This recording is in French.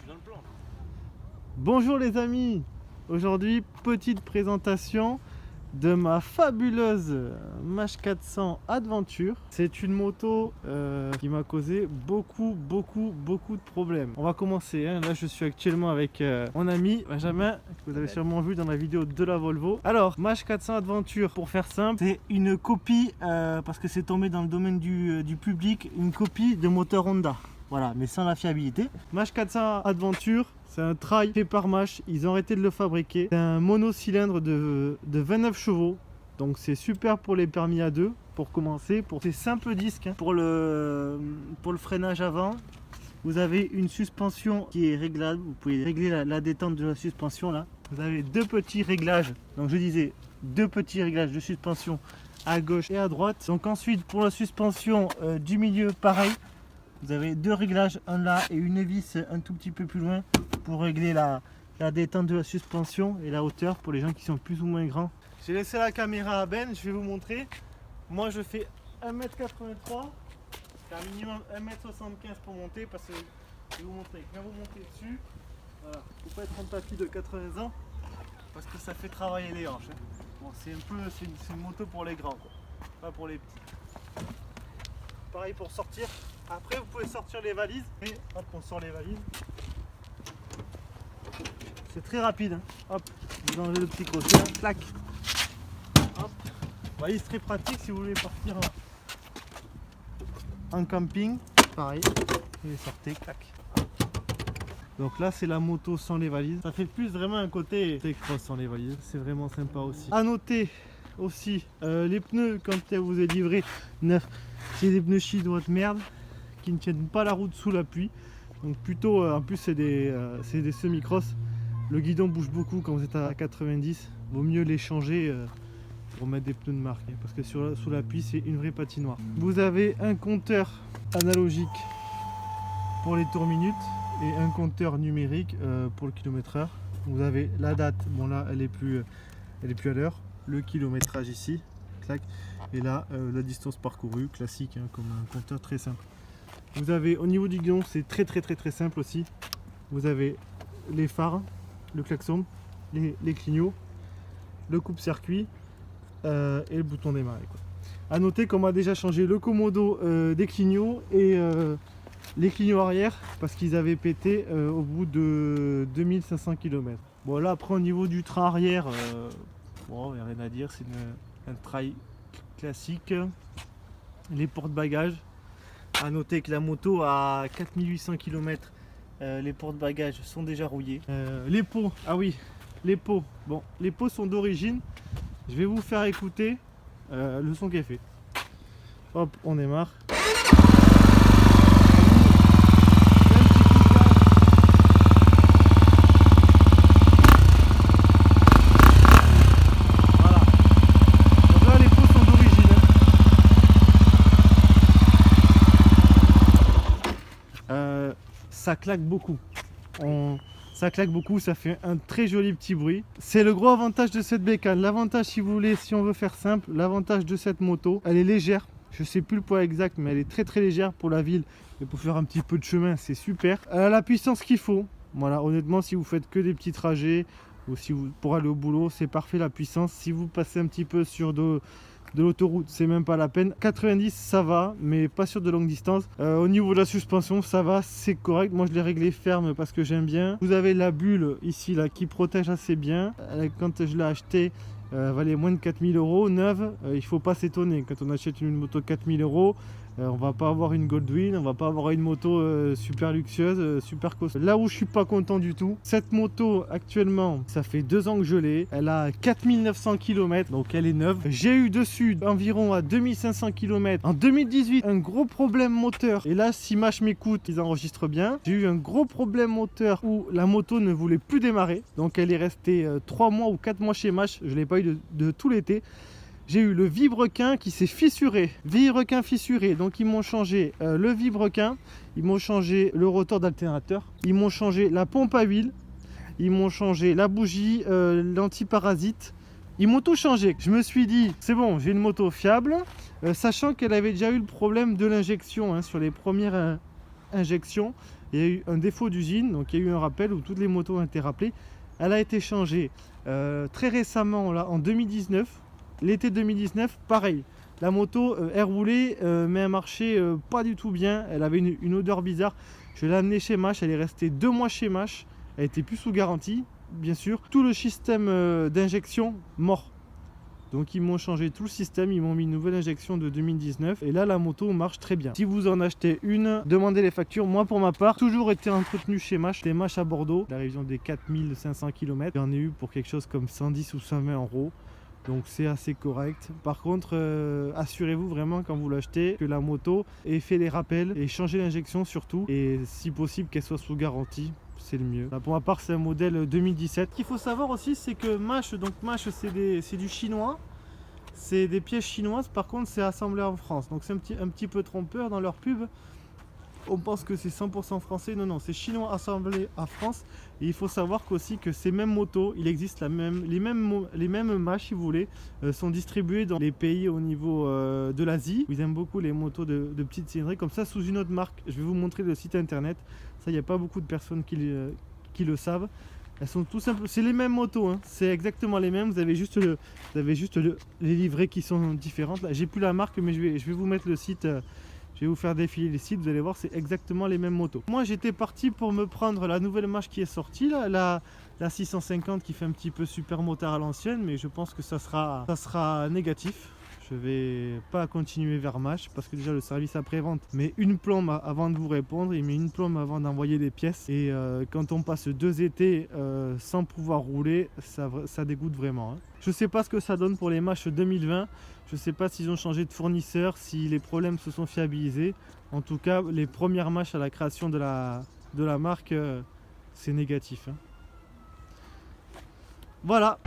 dans le plan. Bonjour les amis, aujourd'hui petite présentation de ma fabuleuse Mash 400 Adventure. C'est une moto qui m'a causé beaucoup de problèmes. On va commencer, hein. Là je suis actuellement avec mon ami Benjamin, que vous avez sûrement vu dans la vidéo de la Volvo. Alors Mash 400 Adventure, pour faire simple, c'est une copie, parce que c'est tombé dans le domaine du public, une copie de moteur Honda. Voilà, mais sans la fiabilité. Mash 400 Adventure, c'est un trail fait par Mash, ils ont arrêté de le fabriquer. C'est un monocylindre de 29 chevaux, donc c'est super pour les permis à deux, pour commencer. Pour ces simples disques, hein. Pour le freinage avant, vous avez une suspension qui est réglable. Vous pouvez régler la détente de la suspension là. Vous avez deux petits réglages, donc je disais deux petits réglages de suspension à gauche et à droite. Donc ensuite pour la suspension du milieu, pareil. Vous avez deux réglages, un là et une vis un tout petit peu plus loin pour régler la détente de la suspension et la hauteur pour les gens qui sont plus ou moins grands. J'ai laissé la caméra à Ben, je vais vous montrer. Moi je fais 1m83, c'est un minimum 1m75 pour monter, parce que je vais vous montrer, quand vous montez dessus, voilà, faut pas être en tapis de 80 ans parce que ça fait travailler les hanches, hein. Bon, c'est une moto pour les grands, quoi, pas pour les petits. Pareil pour sortir. Après vous pouvez sortir les valises et hop, on sort les valises. C'est très rapide, hein. Hop, vous enlevez le petit crochet, clac. Hop. Valise très pratique si vous voulez partir en camping. Pareil, vous les sortez, clac. Donc là c'est la moto sans les valises. Ça fait plus vraiment un côté cross sans les valises. C'est vraiment sympa aussi. À noter aussi les pneus quand vous êtes livré neuf. C'est des pneus chinois de merde qui ne tiennent pas la route sous la pluie. Donc plutôt, en plus c'est des semi-cross. Le guidon bouge beaucoup quand vous êtes à 90. Vaut mieux les changer pour mettre des pneus de marque, hein, parce que sous la pluie c'est une vraie patinoire. Vous avez un compteur analogique pour les tours minutes et un compteur numérique pour le kilomètre-heure. Vous avez la date, bon là elle est plus à l'heure. Le kilométrage ici, clac. Et là la distance parcourue, classique, hein, comme un compteur très simple. Vous avez au niveau du guidon, c'est très simple aussi. Vous avez les phares, le klaxon, les clignots, le coupe-circuit et le bouton démarrer, quoi. A noter qu'on a déjà changé le commodo des clignots et les clignots arrière parce qu'ils avaient pété au bout de 2500 km. Bon là après au niveau du train arrière, bon, il n'y a rien à dire, c'est un trail classique. Les porte-bagages, à noter que la moto à 4800 km, les porte-bagages sont déjà rouillés. Les pots, ah oui, les pots, bon, les pots sont d'origine. Je vais vous faire écouter le son qui est fait. Hop, on démarre. Ça claque beaucoup. Ça claque beaucoup, ça fait un très joli petit bruit. C'est le gros avantage de cette bécane. L'avantage, si vous voulez, si on veut faire simple, l'avantage de cette moto, elle est légère. Je sais plus le poids exact, mais elle est très légère pour la ville et pour faire un petit peu de chemin, c'est super. Elle a la puissance qu'il faut. Voilà, honnêtement, si vous faites que des petits trajets ou si vous pour aller au boulot, c'est parfait la puissance. Si vous passez un petit peu sur de l'autoroute, c'est même pas la peine. 90 ça va, mais pas sur de longue distance. Au niveau de la suspension, ça va, c'est correct. Moi je l'ai réglé ferme parce que j'aime bien. Vous avez la bulle ici là qui protège assez bien. Quand je l'ai acheté, valait moins de 4000 € neuve. Il faut pas s'étonner quand on achète une moto 4000 €. On va pas avoir une Goldwing, on va pas avoir une moto super luxueuse, super costaud. Là où je suis pas content du tout, cette moto actuellement, ça fait 2 ans que je l'ai. Elle a 4900 km, donc elle est neuve. J'ai eu dessus environ à 2500 km en 2018 un gros problème moteur. Et là, si Mash m'écoute, ils enregistrent bien. J'ai eu un gros problème moteur où la moto ne voulait plus démarrer. Donc elle est restée 3 mois ou 4 mois chez Mash. Je l'ai pas eu de tout l'été. J'ai eu le vilebrequin qui s'est fissuré, vilebrequin fissuré, donc ils m'ont changé le vilebrequin, ils m'ont changé le rotor d'alternateur, ils m'ont changé la pompe à huile, ils m'ont changé la bougie, l'antiparasite, ils m'ont tout changé. Je me suis dit, c'est bon, j'ai une moto fiable, sachant qu'elle avait déjà eu le problème de l'injection, hein, sur les premières injections. il y a eu un défaut d'usine, donc il y a eu un rappel où toutes les motos ont été rappelées. Elle a été changée très récemment, là, en 2019, l'été 2019, pareil. La moto, elle roulait, mais elle marchait pas du tout bien. Elle avait une odeur bizarre. Je l'ai amenée chez Mash, elle est restée 2 mois chez Mash. Elle était plus sous garantie, bien sûr. Tout le système d'injection mort. Donc ils m'ont changé tout le système, ils m'ont mis une nouvelle injection de 2019 et là la moto marche très bien. Si vous en achetez une, demandez les factures. Moi pour ma part, toujours été entretenu chez Mash. Les Mash à Bordeaux, la région des 4500 km. J'en ai eu pour quelque chose comme 110 ou 120 euros. Donc c'est assez correct. Par contre, assurez-vous vraiment quand vous l'achetez que la moto ait fait les rappels et changé l'injection surtout. Et si possible qu'elle soit sous garantie. C'est le mieux. Là, pour ma part, c'est un modèle 2017. Ce qu'il faut savoir aussi, c'est que Mash, donc Mash, c'est du chinois. C'est des pièces chinoises. Par contre, c'est assemblé en France. Donc c'est un petit peu trompeur dans leur pub. On pense que c'est 100% français. Non, non, c'est chinois assemblé en France. Et il faut savoir qu'aussi que ces mêmes motos, il existe les mêmes Mash, si vous voulez, sont distribuées dans les pays au niveau de l'Asie. Ils aiment beaucoup les motos de petites cylindrées, comme ça sous une autre marque. Je vais vous montrer le site internet. Ça, il n'y a pas beaucoup de personnes qui le savent. Elles sont tout simplement, c'est les mêmes motos, hein. C'est exactement les mêmes. Vous avez juste les livrets qui sont différentes. Là, j'ai plus la marque, mais je vais vous mettre le site. Je vais vous faire défiler les sites, vous allez voir, c'est exactement les mêmes motos. Moi, j'étais parti pour me prendre la nouvelle Mash qui est sortie, là, la 650 qui fait un petit peu super motard à l'ancienne, mais je pense que ça sera négatif. Je vais pas continuer vers Mash parce que déjà le service après-vente met une plombe avant de vous répondre, il met une plombe avant d'envoyer les pièces. Et quand on passe 2 étés sans pouvoir rouler, ça dégoûte vraiment, hein. Je sais pas ce que ça donne pour les Mash 2020. Je sais pas s'ils ont changé de fournisseur, si les problèmes se sont fiabilisés. En tout cas, les premières Mash à la création de la marque, c'est négatif, hein. Voilà.